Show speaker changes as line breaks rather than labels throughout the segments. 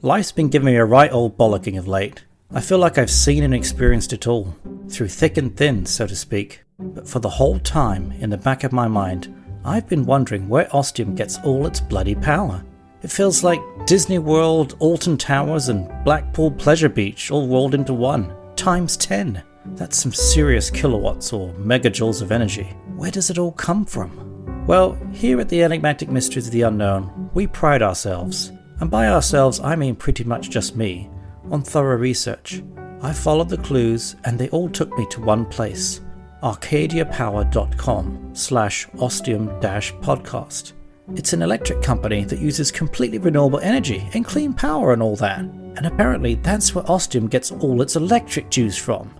Life's been giving me a right old bollocking of late. I feel like I've seen and experienced it all, through thick and thin, so to speak. But for the whole time, in the back of my mind, I've been wondering where Ostium gets all its bloody power. It feels like Disney World, Alton Towers and Blackpool Pleasure Beach all rolled into one, times 10. That's some serious kilowatts or megajoules of energy. Where does it all come from? Well, here at the Enigmatic Mysteries of the Unknown, we pride ourselves, and by ourselves I mean pretty much just me, on thorough research. I followed the clues and they all took me to one place, arcadiapower.com/ostium-podcast. It's an electric company that uses completely renewable energy and clean power and all that, and apparently that's where Ostium gets all its electric juice from.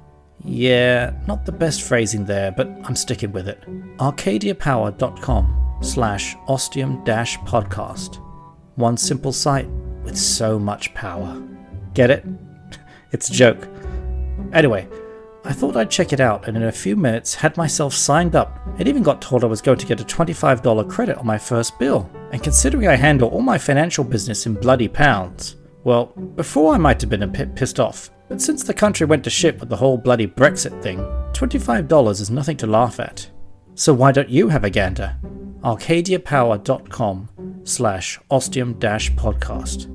Yeah, not the best phrasing there, but I'm sticking with it. arcadiapower.com/ostium-podcast. One simple site with so much power. Get it? It's a joke. Anyway, I thought I'd check it out and in a few minutes had myself signed up and even got told I was going to get a $25 credit on my first bill. And considering I handle all my financial business in bloody pounds, well, before I might have been a bit pissed off, but since the country went to shit with the whole bloody Brexit thing, $25 is nothing to laugh at. So why don't you have a gander? arcadiapower.com/ostium-podcast.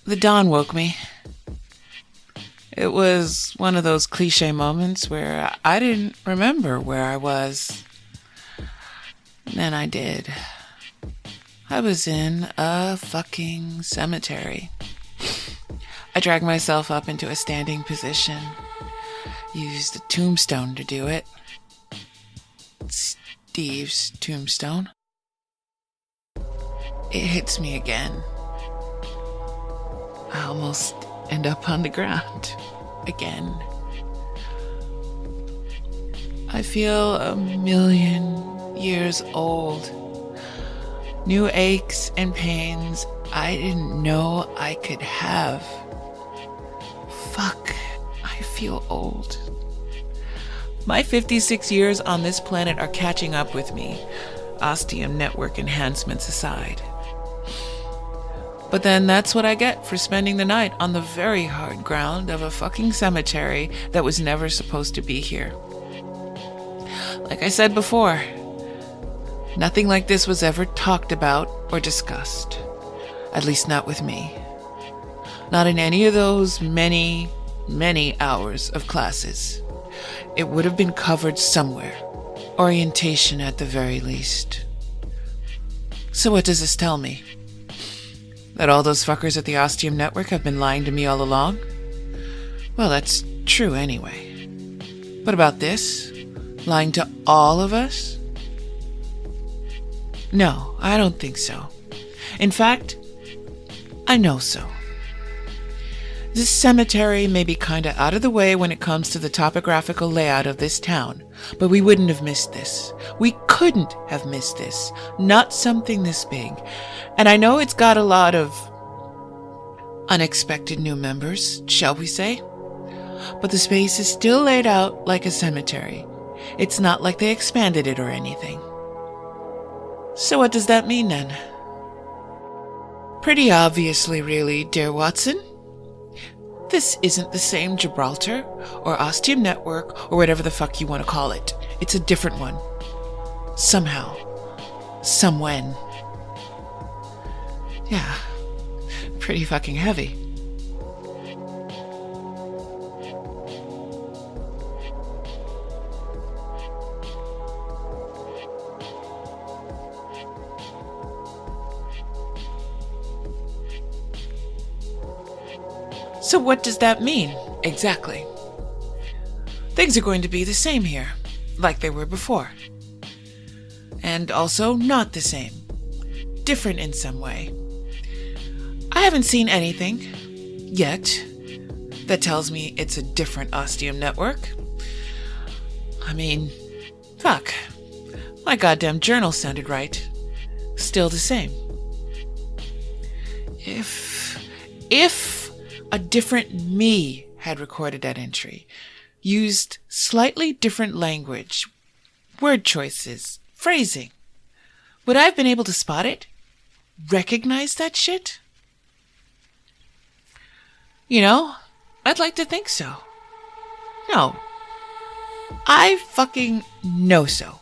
The dawn woke me. It was one of those cliche moments where I didn't remember where I was. Then I did. I was in a fucking cemetery. I dragged myself up into a standing position. Used a tombstone to do it. Steve's tombstone. It hits me again. I almost end up on the ground again. I feel 1,000,000 years old. New aches and pains I didn't know I could have. Fuck, I feel old. My 56 years on this planet are catching up with me, Ostium Network enhancements aside. But then that's what I get for spending the night on the very hard ground of a fucking cemetery that was never supposed to be here. Like I said before, nothing like this was ever talked about or discussed. At least not with me. Not in any of those many, many hours of classes. It would have been covered somewhere. Orientation at the very least. So what does this tell me? That all those fuckers at the Ostium Network have been lying to me all along? Well, that's true anyway. But about this? Lying to all of us? No, I don't think so. In fact, I know so. This cemetery may be kinda out of the way when it comes to the topographical layout of this town, but we wouldn't have missed this. We couldn't have missed this. Not something this big. And I know it's got a lot of unexpected new members, shall we say? But the space is still laid out like a cemetery. It's not like they expanded it or anything. So what does that mean then? Pretty obviously, really, dear Watson. This isn't the same Gibraltar or Ostium Network or whatever the fuck you want to call it. It's a different one. Somehow. Somewhen. Yeah. Pretty fucking heavy. So what does that mean, exactly? Things are going to be the same here, like they were before. And also not the same. Different in some way. I haven't seen anything, yet, that tells me it's a different Ostium Network. I mean, fuck. My goddamn journal sounded right. Still the same. If a different me had recorded that entry, used slightly different language, word choices, phrasing, would I have been able to spot it? Recognize that shit? You know, I'd like to think so. No. I fucking know so.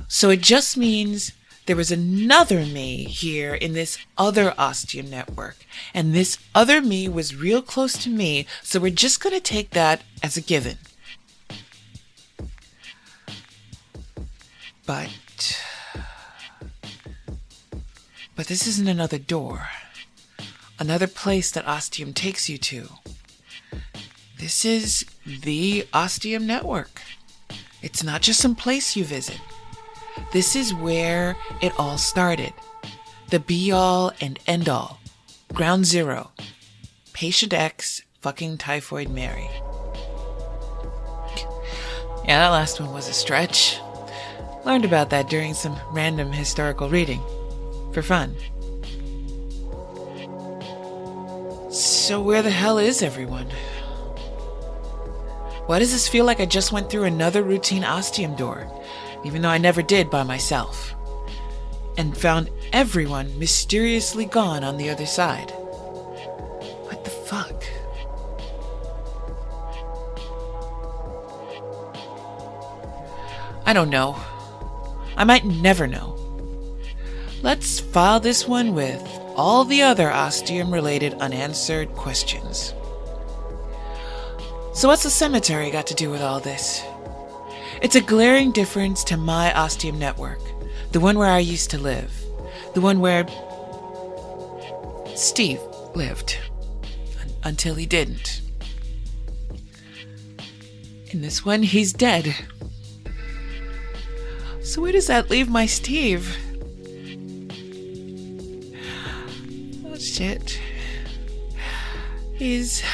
So it just means there was another me here in this other Ostium Network, and this other me was real close to me, so we're just going to take that as a given. But this isn't another door, another place that Ostium takes you to. This is the Ostium Network. It's not just some place you visit. This is where it all started. The be-all and end-all. Ground zero. Patient X fucking Typhoid Mary. Yeah, that last one was a stretch. Learned about that during some random historical reading. For fun. So where the hell is everyone? Why does this feel like I just went through another routine Ostium door? Even though I never did by myself, and found everyone mysteriously gone on the other side. What the fuck? I don't know. I might never know. Let's file this one with all the other Ostium-related unanswered questions. So what's the cemetery got to do with all this? It's a glaring difference to my Ostium Network, the one where I used to live, the one where Steve lived, until he didn't. In this one, he's dead. So where does that leave my Steve? Oh shit. If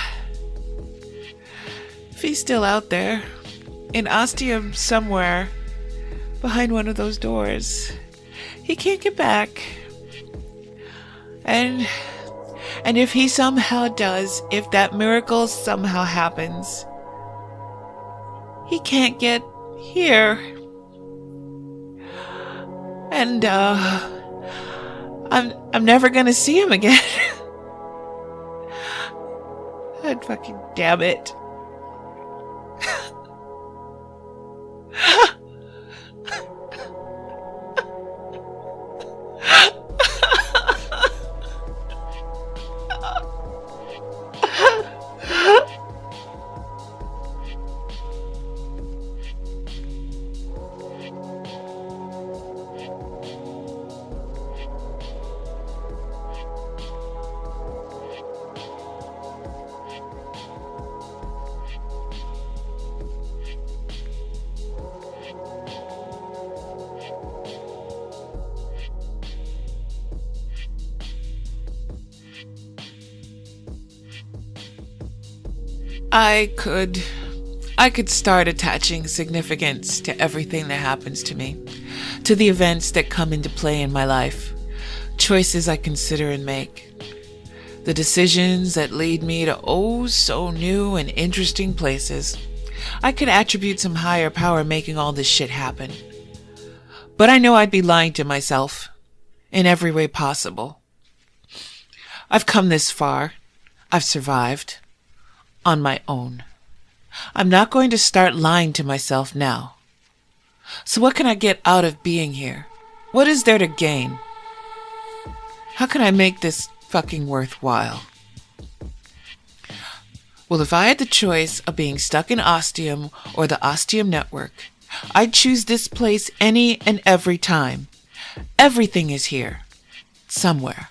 he's still out there, in Ostium somewhere, behind one of those doors. He can't get back. And if he somehow does, if that miracle somehow happens, he can't get here. And, I'm never gonna see him again. God fucking damn it. I could start attaching significance to everything that happens to me, to the events that come into play in my life, choices I consider and make, the decisions that lead me to oh so new and interesting places, I could attribute some higher power making all this shit happen. But I know I'd be lying to myself in every way possible. I've come this far. I've survived on my own. I'm not going to start lying to myself now. So what can I get out of being here? What is there to gain? How can I make this fucking worthwhile? Well, if I had the choice of being stuck in Ostium or the Ostium Network, I'd choose this place any and every time. Everything is here. Somewhere.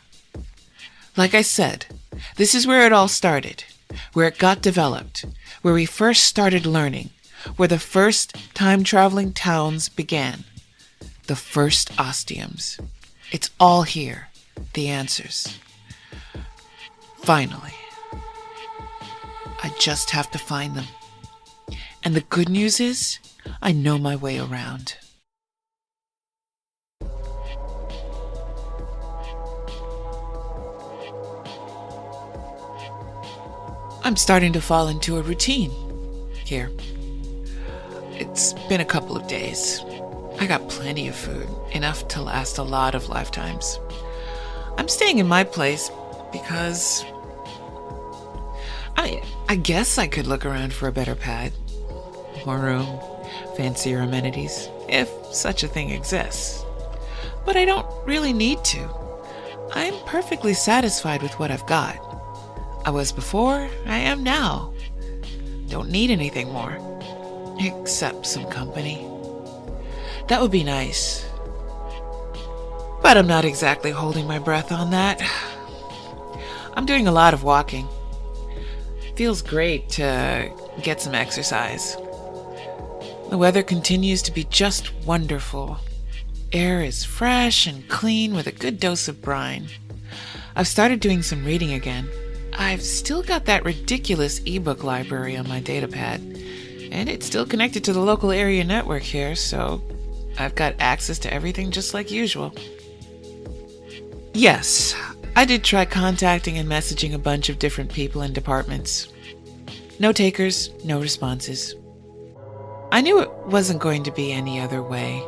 Like I said, this is where it all started, where it got developed, where we first started learning, where the first time-traveling towns began. The first Ostiums. It's all here. The answers. Finally. I just have to find them. And the good news is, I know my way around. I'm starting to fall into a routine here. It's been a couple of days. I got plenty of food, enough to last a lot of lifetimes. I'm staying in my place because I guess I could look around for a better pad, more room, fancier amenities, if such a thing exists. But I don't really need to. I'm perfectly satisfied with what I've got. I was before, I am now. Don't need anything more, except some company. That would be nice. But I'm not exactly holding my breath on that. I'm doing a lot of walking. Feels great to get some exercise. The weather continues to be just wonderful. Air is fresh and clean with a good dose of brine. I've started doing some reading again. I've still got that ridiculous ebook library on my datapad, and it's still connected to the local area network here, so I've got access to everything just like usual. Yes, I did try contacting and messaging a bunch of different people and departments. No takers, no responses. I knew it wasn't going to be any other way.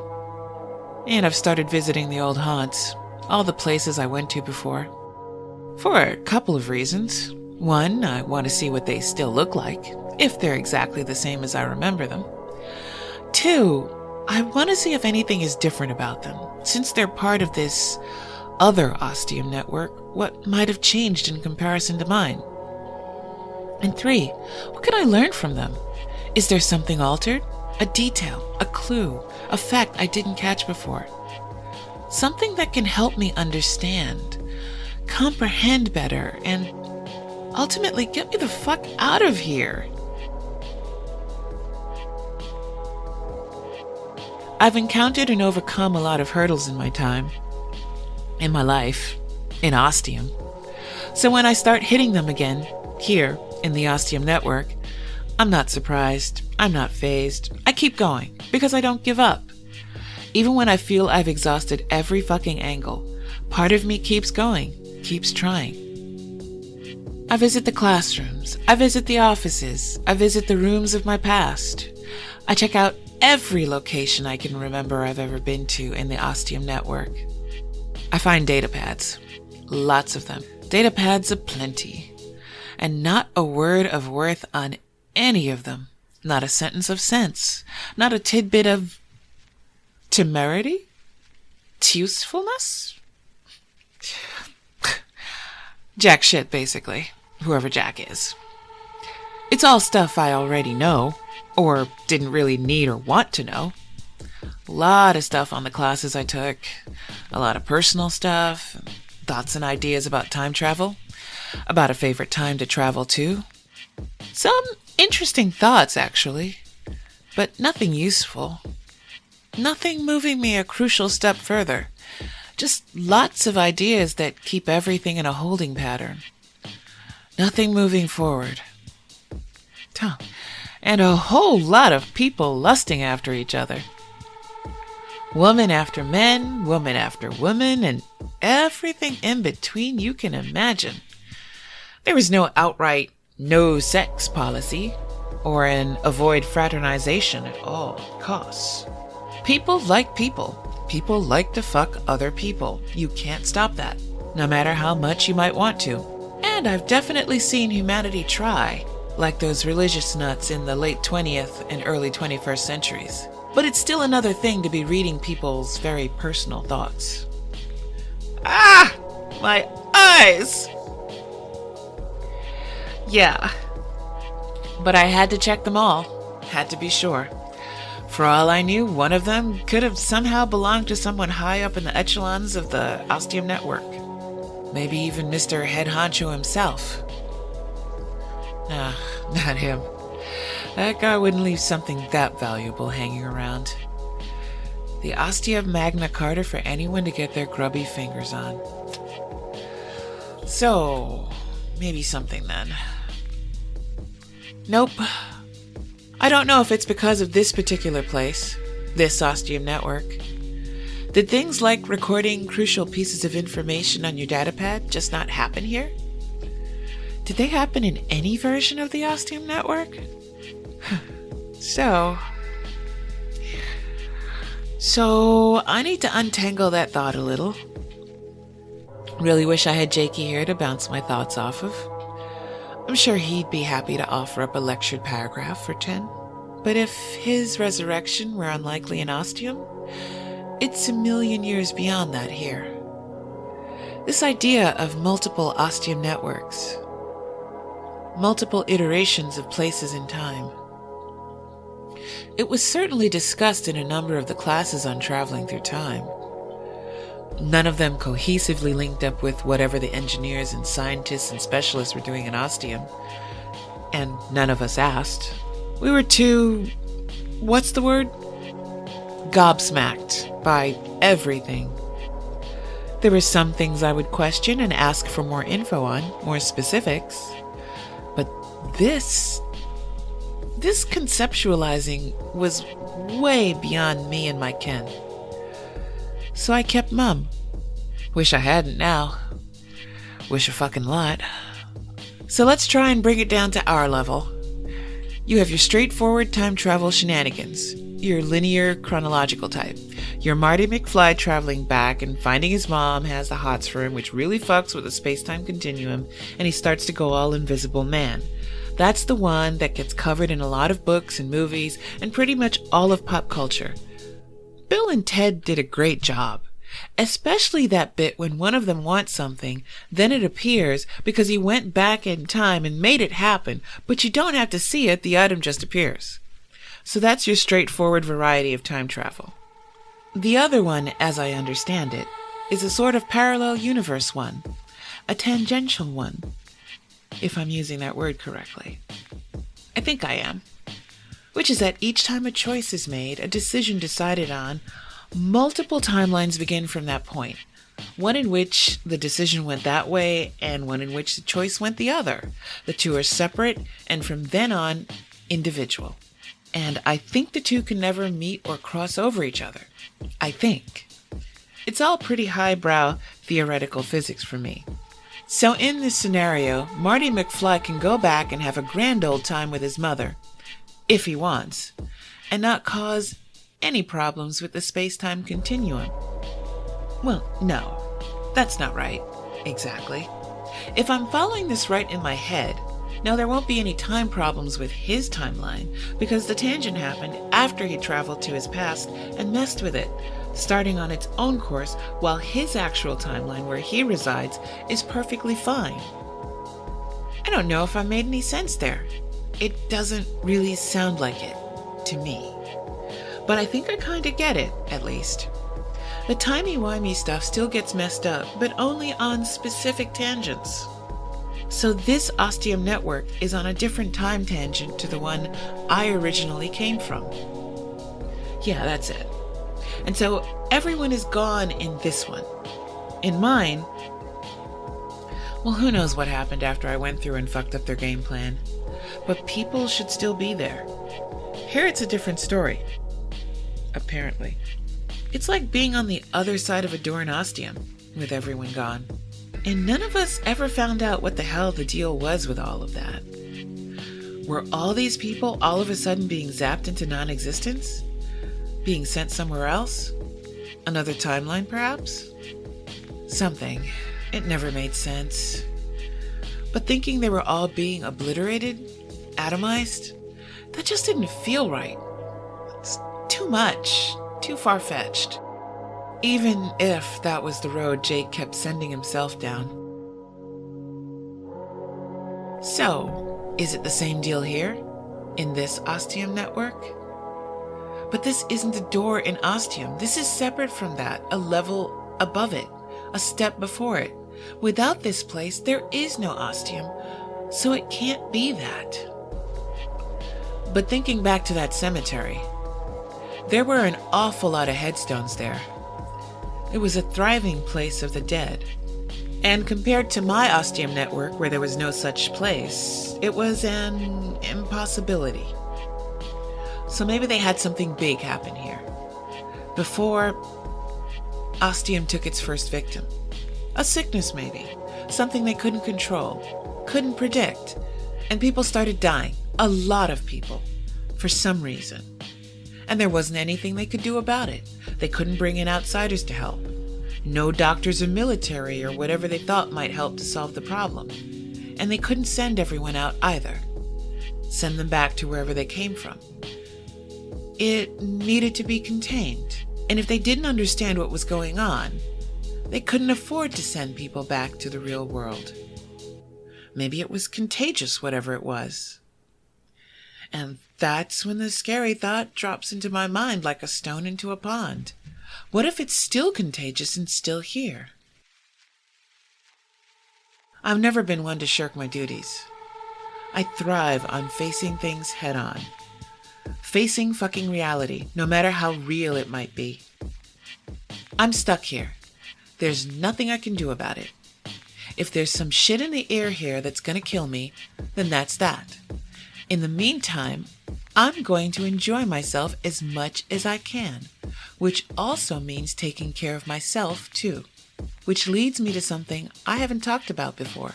And I've started visiting the old haunts, all the places I went to before. For a couple of reasons. One, I want to see what they still look like, if they're exactly the same as I remember them. Two, I want to see if anything is different about them, since they're part of this other Ostium network, what might have changed in comparison to mine? And three, what can I learn from them? Is there something altered? A detail, a clue, a fact I didn't catch before? Something that can help me understand, comprehend better, and ultimately get me the fuck out of here. I've encountered and overcome a lot of hurdles in my time, in my life, in Ostium. So when I start hitting them again, here in the Ostium Network, I'm not surprised, I'm not fazed. I keep going, because I don't give up. Even when I feel I've exhausted every fucking angle, part of me keeps going, keeps trying. I visit the classrooms, I visit the offices, I visit the rooms of my past. I check out every location I can remember I've ever been to in the Ostium Network. I find datapads, lots of them, datapads aplenty, and not a word of worth on any of them, not a sentence of sense, not a tidbit of temerity, usefulness. Jack shit, basically, whoever Jack is. It's all stuff I already know, or didn't really need or want to know. A lot of stuff on the classes I took, a lot of personal stuff, thoughts and ideas about time travel, about a favorite time to travel to. Some interesting thoughts, actually, but nothing useful. Nothing moving me a crucial step further. Just lots of ideas that keep everything in a holding pattern. Nothing moving forward. And a whole lot of people lusting after each other. Woman after men, woman after woman, and everything in between you can imagine. There is no outright no sex policy. or an avoid fraternization at all costs. People like people. People like to fuck other people. You can't stop that, no matter how much you might want to. And I've definitely seen humanity try, like those religious nuts in the late 20th and early 21st centuries. But it's still another thing to be reading people's very personal thoughts. Ah! My eyes! Yeah. But I had to check them all. Had to be sure. For all I knew, one of them could have somehow belonged to someone high up in the echelons of the Ostium Network. Maybe even Mr. Head Honcho himself. Nah, not him. That guy wouldn't leave something that valuable hanging around. The Ostia Magna Carta for anyone to get their grubby fingers on. So, maybe something then. Nope. I don't know if it's because of this particular place, this Ostium Network. Did things like recording crucial pieces of information on your datapad just not happen here? Did they happen in any version of the Ostium Network? So I need to untangle that thought a little. Really wish I had Jakey here to bounce my thoughts off of. I'm sure he'd be happy to offer up a lectured paragraph for 10. But if his resurrection were unlikely in Ostium, it's a million years beyond that here. This idea of multiple Ostium networks, multiple iterations of places in time. It was certainly discussed in a number of the classes on traveling through time. None of them cohesively linked up with whatever the engineers and scientists and specialists were doing in Ostium. And none of us asked. We were too, what's the word? Gobsmacked by everything. There were some things I would question and ask for more info on, more specifics. But this conceptualizing was way beyond me and my ken. So I kept mum. Wish I hadn't now. Wish a fucking lot. So let's try and bring it down to our level. You have your straightforward time travel shenanigans, your linear chronological type. Your Marty McFly traveling back and finding his mom has the hots for him, which really fucks with the space-time continuum, and he starts to go all Invisible Man. That's the one that gets covered in a lot of books and movies and pretty much all of pop culture. Bill and Ted did a great job, especially that bit when one of them wants something, then it appears because he went back in time and made it happen, but you don't have to see it, the item just appears. So that's your straightforward variety of time travel. The other one, as I understand it, is a sort of parallel universe one, a tangential one, if I'm using that word correctly. I think I am. Which is that each time a choice is made, a decision decided on, multiple timelines begin from that point. One in which the decision went that way, and one in which the choice went the other. The two are separate, and from then on, individual. And I think the two can never meet or cross over each other. I think. It's all pretty highbrow theoretical physics for me. So in this scenario, Marty McFly can go back and have a grand old time with his mother, if he wants, and not cause any problems with the space-time continuum. Well, no, that's not right, exactly. If I'm following this right in my head, now there won't be any time problems with his timeline, because the tangent happened after he traveled to his past and messed with it, starting on its own course, while his actual timeline where he resides is perfectly fine. I don't know if I made any sense there. It doesn't really sound like it, to me. But I think I kinda get it, at least. The timey-wimey stuff still gets messed up, but only on specific tangents. So this Ostium Network is on a different time tangent to the one I originally came from. Yeah, that's it. And so everyone is gone in this one. In mine, well, who knows what happened after I went through and fucked up their game plan. But people should still be there. Here it's a different story. Apparently. It's like being on the other side of a door in Ostium, with everyone gone. And none of us ever found out what the hell the deal was with all of that. Were all these people all of a sudden being zapped into non-existence? Being sent somewhere else? Another timeline, perhaps? Something. It never made sense. But thinking they were all being obliterated, atomized, that just didn't feel right. It's too much, too far-fetched. Even if that was the road Jake kept sending himself down. So, is it the same deal here, in this Ostium Network? But this isn't a door in Ostium. This is separate from that, a level above it, a step before it. Without this place, there is no Ostium, so it can't be that. But thinking back to that cemetery, there were an awful lot of headstones there. It was a thriving place of the dead. And compared to my Ostium Network, where there was no such place, it was an impossibility. So maybe they had something big happen here. Before Ostium took its first victim. A sickness maybe. Something they couldn't control, couldn't predict. And people started dying. A lot of people. For some reason. And there wasn't anything they could do about it. They couldn't bring in outsiders to help. No doctors or military or whatever they thought might help to solve the problem. And they couldn't send everyone out either. Send them back to wherever they came from. It needed to be contained. And if they didn't understand what was going on, they couldn't afford to send people back to the real world. Maybe it was contagious, whatever it was. And that's when the scary thought drops into my mind like a stone into a pond. What if it's still contagious and still here? I've never been one to shirk my duties. I thrive on facing things head on. Facing fucking reality, no matter how real it might be. I'm stuck here. There's nothing I can do about it. If there's some shit in the air here that's gonna kill me, then that's that. In the meantime, I'm going to enjoy myself as much as I can, which also means taking care of myself too, which leads me to something I haven't talked about before.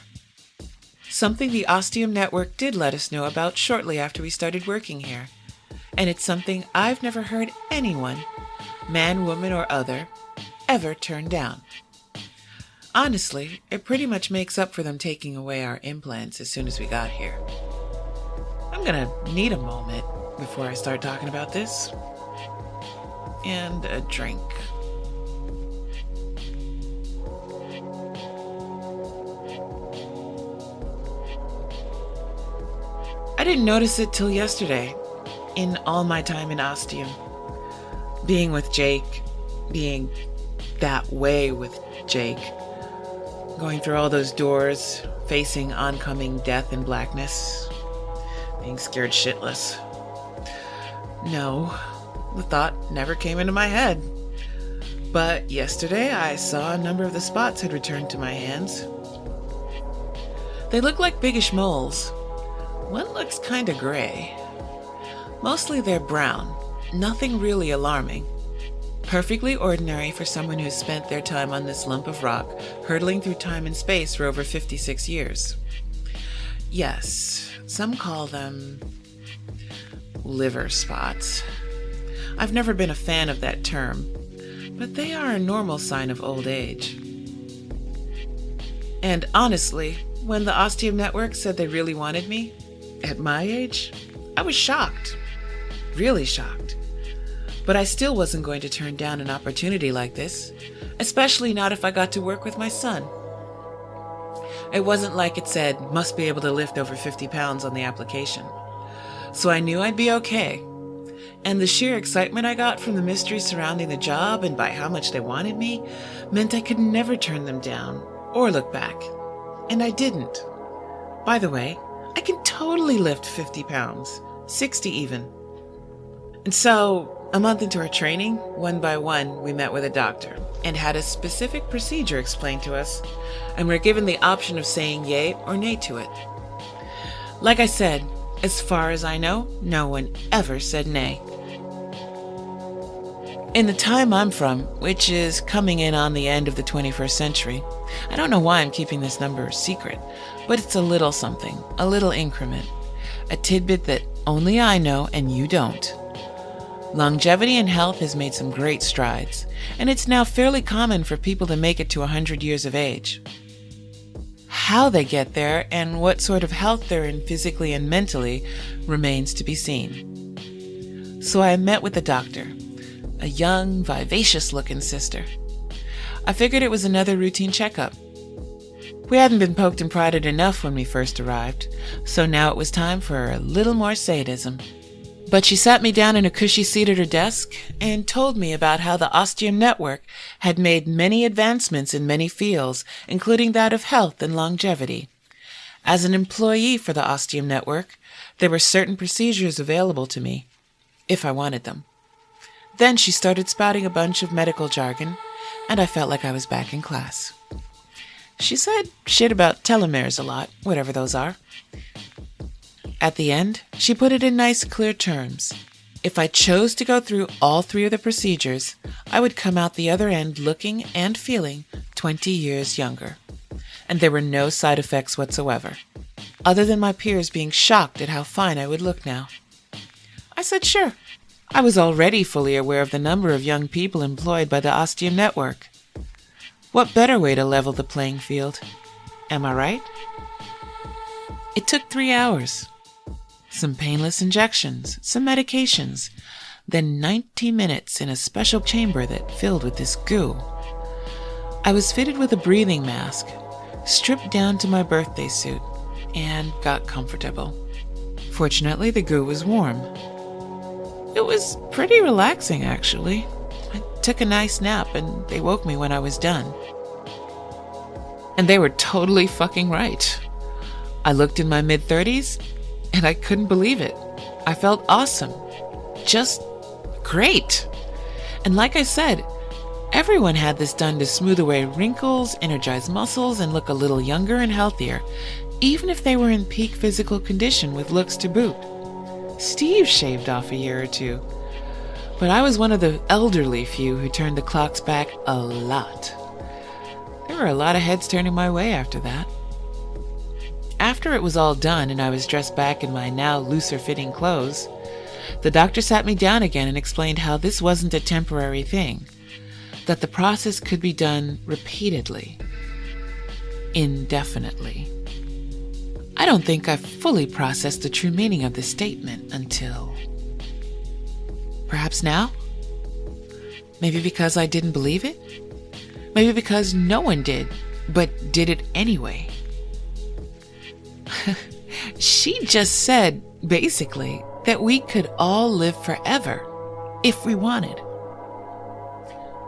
Something the Ostium Network did let us know about shortly after we started working here, and it's something I've never heard anyone, man, woman, or other, ever turn down. Honestly, it pretty much makes up for them taking away our implants as soon as we got here. I'm gonna need a moment before I start talking about this. And a drink. I didn't notice it till yesterday, in all my time in Ostium. Being with Jake, being that way with Jake, going through all those doors, facing oncoming death and blackness, being scared shitless. No, the thought never came into my head. But yesterday I saw a number of the spots had returned to my hands. They look like biggish moles. One looks kinda gray. Mostly they're brown, nothing really alarming. Perfectly ordinary for someone who's spent their time on this lump of rock, hurtling through time and space for over 56 years. Yes, some call them liver spots. I've never been a fan of that term, but they are a normal sign of old age. And honestly, when the Ostium Network said they really wanted me, at my age, I was shocked. Really shocked. But I still wasn't going to turn down an opportunity like this, especially not if I got to work with my son. It wasn't like it said, must be able to lift over 50 pounds on the application. So I knew I'd be okay. And the sheer excitement I got from the mystery surrounding the job and by how much they wanted me meant I could never turn them down or look back. And I didn't. By the way, I can totally lift 50 pounds, 60 even. And so, a month into our training, one by one, we met with a doctor and had a specific procedure explained to us, and we're given the option of saying yay or nay to it. Like I said, as far as I know, no one ever said nay. In the time I'm from, which is coming in on the end of the 21st century, I don't know why I'm keeping this number secret, but it's a little something, a little increment. A tidbit that only I know and you don't. Longevity in health has made some great strides, and it's now fairly common for people to make it to 100 years of age. How they get there and what sort of health they're in physically and mentally remains to be seen. So I met with the doctor, a young, vivacious-looking sister. I figured it was another routine checkup. We hadn't been poked and prodded enough when we first arrived, so now it was time for a little more sadism. But she sat me down in a cushy seat at her desk and told me about how the Ostium Network had made many advancements in many fields, including that of health and longevity. As an employee for the Ostium Network, there were certain procedures available to me, if I wanted them. Then she started spouting a bunch of medical jargon, and I felt like I was back in class. She said shit about telomeres a lot, whatever those are. At the end, she put it in nice, clear terms. If I chose to go through all 3 of the procedures, I would come out the other end looking and feeling 20 years younger. And there were no side effects whatsoever, other than my peers being shocked at how fine I would look now. I said sure. I was already fully aware of the number of young people employed by the Ostium Network. What better way to level the playing field? Am I right? It took 3 hours. Some painless injections, some medications, then 90 minutes in a special chamber that filled with this goo. I was fitted with a breathing mask, stripped down to my birthday suit, and got comfortable. Fortunately, the goo was warm. It was pretty relaxing, actually. I took a nice nap, and they woke me when I was done. And they were totally fucking right. I looked in my mid-30s, and I couldn't believe it. I felt awesome. Just great. And like I said, everyone had this done to smooth away wrinkles, energize muscles, and look a little younger and healthier, even if they were in peak physical condition with looks to boot. Steve shaved off a year or 2, but I was one of the elderly few who turned the clocks back a lot. There were a lot of heads turning my way after that. After it was all done and I was dressed back in my now looser-fitting clothes, the doctor sat me down again and explained how this wasn't a temporary thing, that the process could be done repeatedly, indefinitely. I don't think I fully processed the true meaning of this statement until... perhaps now? Maybe because I didn't believe it? Maybe because no one did, but did it anyway. She just said, basically, that we could all live forever, if we wanted.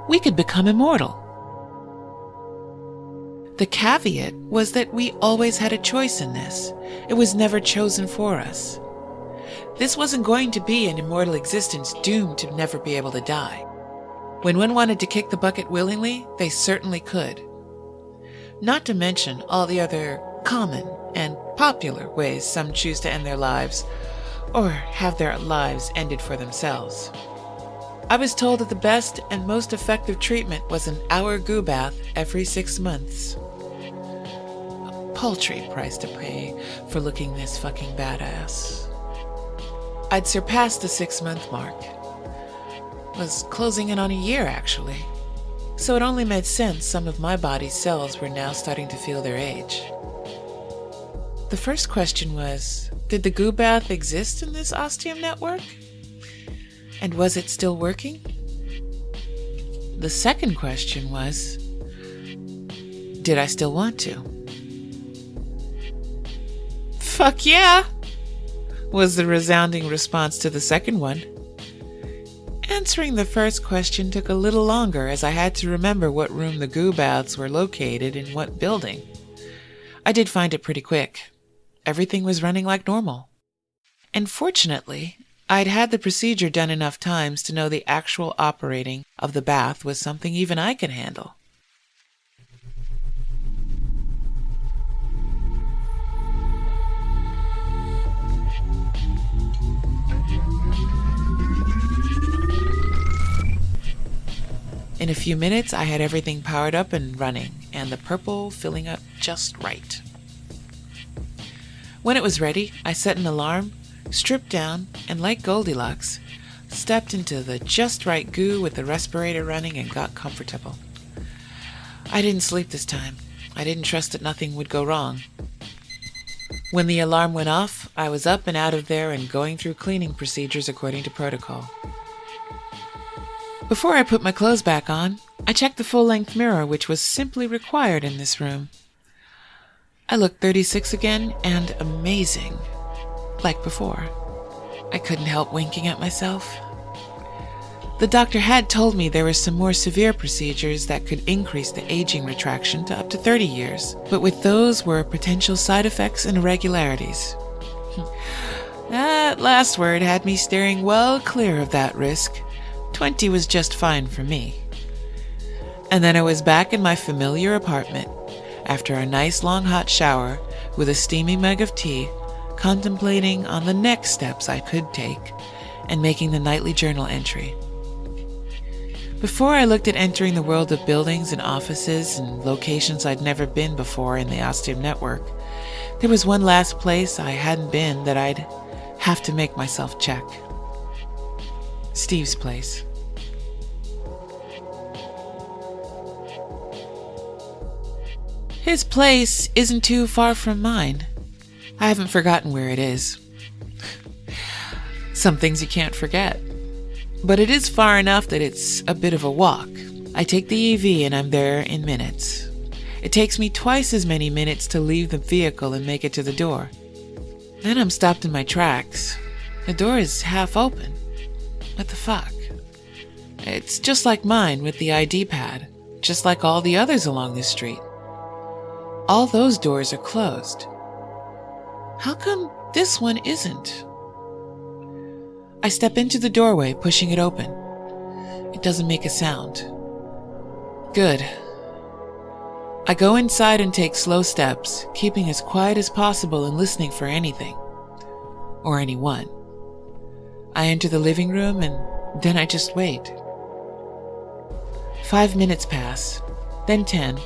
We could become immortal. The caveat was that we always had a choice in this. It was never chosen for us. This wasn't going to be an immortal existence doomed to never be able to die. When one wanted to kick the bucket willingly, they certainly could. Not to mention all the other common and popular ways some choose to end their lives, or have their lives ended for themselves. I was told that the best and most effective treatment was an hour goo bath every 6 months. A paltry price to pay for looking this fucking badass. I'd surpassed the 6-month mark. Was closing in on a year, actually. So it only made sense some of my body's cells were now starting to feel their age. The first question was, did the goo bath exist in this Ostium Network? And was it still working? The second question was, did I still want to? Fuck yeah! Was the resounding response to the second one. Answering the first question took a little longer as I had to remember what room the goo baths were located in what building. I did find it pretty quick. Everything was running like normal. And fortunately, I'd had the procedure done enough times to know the actual operating of the bath was something even I could handle. In a few minutes, I had everything powered up and running, and the purple filling up just right. When it was ready, I set an alarm, stripped down, and like Goldilocks, stepped into the just right goo with the respirator running and got comfortable. I didn't sleep this time. I didn't trust that nothing would go wrong. When the alarm went off, I was up and out of there and going through cleaning procedures according to protocol. Before I put my clothes back on, I checked the full-length mirror, which was simply required in this room. I looked 36 again, and amazing. Like before. I couldn't help winking at myself. The doctor had told me there were some more severe procedures that could increase the aging retraction to up to 30 years, but with those were potential side effects and irregularities. That last word had me steering well clear of that risk. 20 was just fine for me. And then I was back in my familiar apartment, after a nice long hot shower with a steamy mug of tea, contemplating on the next steps I could take, and making the nightly journal entry. Before I looked at entering the world of buildings and offices and locations I'd never been before in the Ostium Network, there was one last place I hadn't been that I'd have to make myself check. Steve's place. His place isn't too far from mine. I haven't forgotten where it is. Some things you can't forget. But it is far enough that it's a bit of a walk. I take the EV and I'm there in minutes. It takes me twice as many minutes to leave the vehicle and make it to the door. Then I'm stopped in my tracks. The door is half open. What the fuck? It's just like mine with the ID pad, just like all the others along this street. All those doors are closed. How come this one isn't? I step into the doorway, pushing it open. It doesn't make a sound. Good. I go inside and take slow steps, keeping as quiet as possible and listening for anything. Or anyone. I enter the living room and then I just wait. 5 minutes pass, then 10,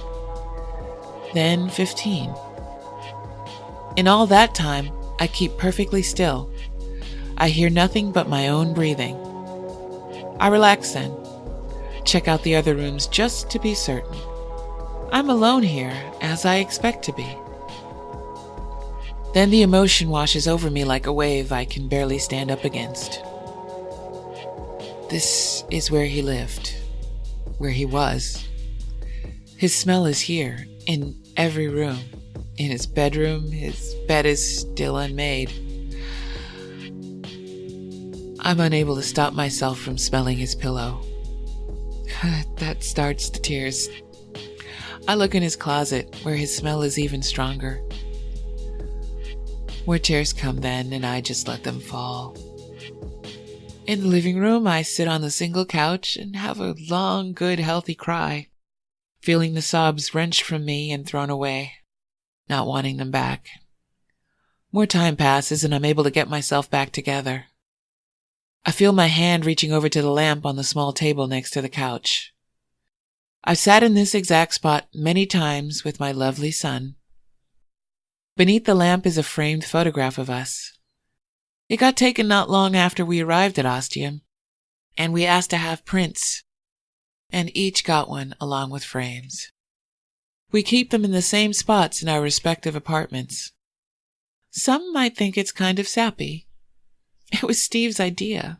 then 15. In all that time, I keep perfectly still. I hear nothing but my own breathing. I relax then, check out the other rooms just to be certain. I'm alone here, as I expect to be. Then the emotion washes over me like a wave I can barely stand up against. This is where he lived, where he was. His smell is here, in every room. In his bedroom, his bed is still unmade. I'm unable to stop myself from smelling his pillow. That starts the tears. I look in his closet, where his smell is even stronger. More tears come then, and I just let them fall. In the living room, I sit on the single couch and have a long, good, healthy cry, feeling the sobs wrenched from me and thrown away, not wanting them back. More time passes, and I'm able to get myself back together. I feel my hand reaching over to the lamp on the small table next to the couch. I've sat in this exact spot many times with my lovely son. Beneath the lamp is a framed photograph of us. It got taken not long after we arrived at Ostium, and we asked to have prints, and each got one along with frames. We keep them in the same spots in our respective apartments. Some might think it's kind of sappy. It was Steve's idea.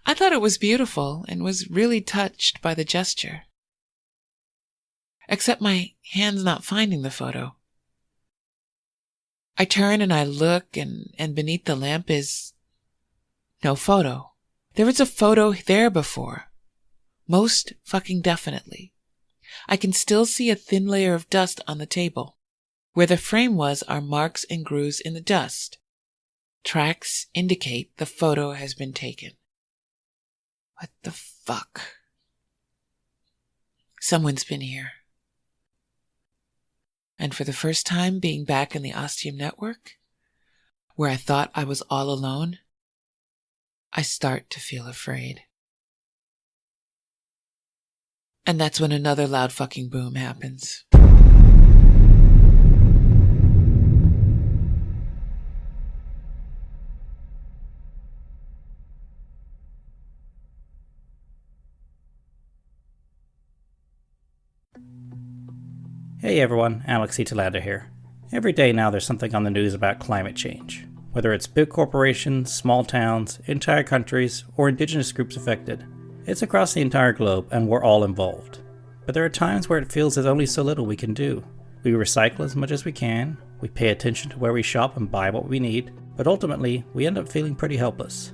I thought it was beautiful and was really touched by the gesture. Except my hand's not finding the photo. I turn and I look, and beneath the lamp is no photo. There was a photo there before. Most fucking definitely. I can still see a thin layer of dust on the table. Where the frame was are marks and grooves in the dust. Tracks indicate the photo has been taken. What the fuck? Someone's been here. And for the first time being back in the Ostium Network, where I thought I was all alone, I start to feel afraid. And that's when another loud fucking boom happens.
Hey everyone, Telander here. Every day now there's something on the news about climate change. Whether it's big corporations, small towns, entire countries, or indigenous groups affected. It's across the entire globe and we're all involved. But there are times where it feels there's only so little we can do. We recycle as much as we can, we pay attention to where we shop and buy what we need, but ultimately we end up feeling pretty helpless.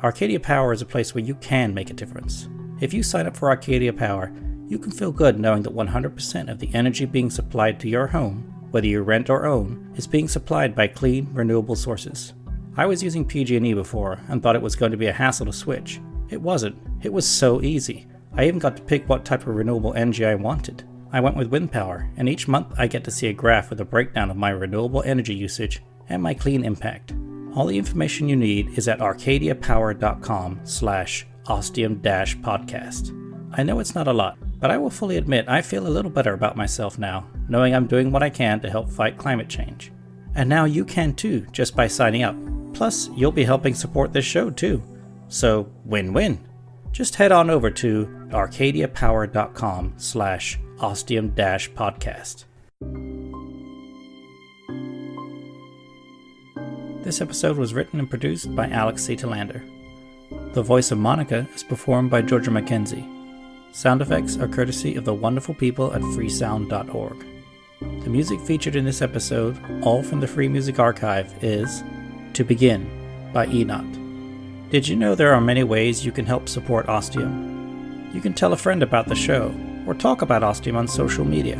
Arcadia Power is a place where you can make a difference. If you sign up for Arcadia Power, you can feel good knowing that 100% of the energy being supplied to your home, whether you rent or own, is being supplied by clean, renewable sources. I was using PG&E before and thought it was going to be a hassle to switch. It wasn't. It was so easy. I even got to pick what type of renewable energy I wanted. I went with wind power, and each month I get to see a graph with a breakdown of my renewable energy usage and my clean impact. All the information you need is at arcadiapower.com/ostium-podcast. I know it's not a lot, but I will fully admit I feel a little better about myself now, knowing I'm doing what I can to help fight climate change. And now you can too, just by signing up. Plus, you'll be helping support this show too. So, win-win. Just head on over to arcadiapower.com/ostium-podcast. This episode was written and produced by Telander. The voice of Monica is performed by Georgia Mckenzie. Sound effects are courtesy of the wonderful people at freesound.org. The music featured in this episode, all from the Free Music Archive, is To Begin by ENOT. Did you know there are many ways you can help support Ostium? You can tell a friend about the show, or talk about Ostium on social media.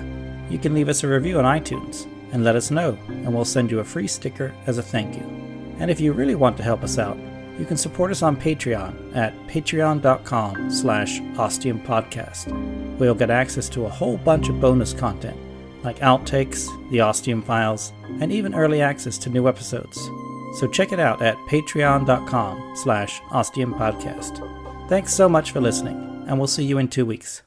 You can leave us a review on iTunes, and let us know, and we'll send you a free sticker as a thank you. And if you really want to help us out, you can support us on Patreon at patreon.com/ostiumpodcast, where you'll get access to a whole bunch of bonus content, like outtakes, the Ostium files, and even early access to new episodes. So check it out at patreon.com/ostiumpodcast. Thanks so much for listening, and we'll see you in 2 weeks.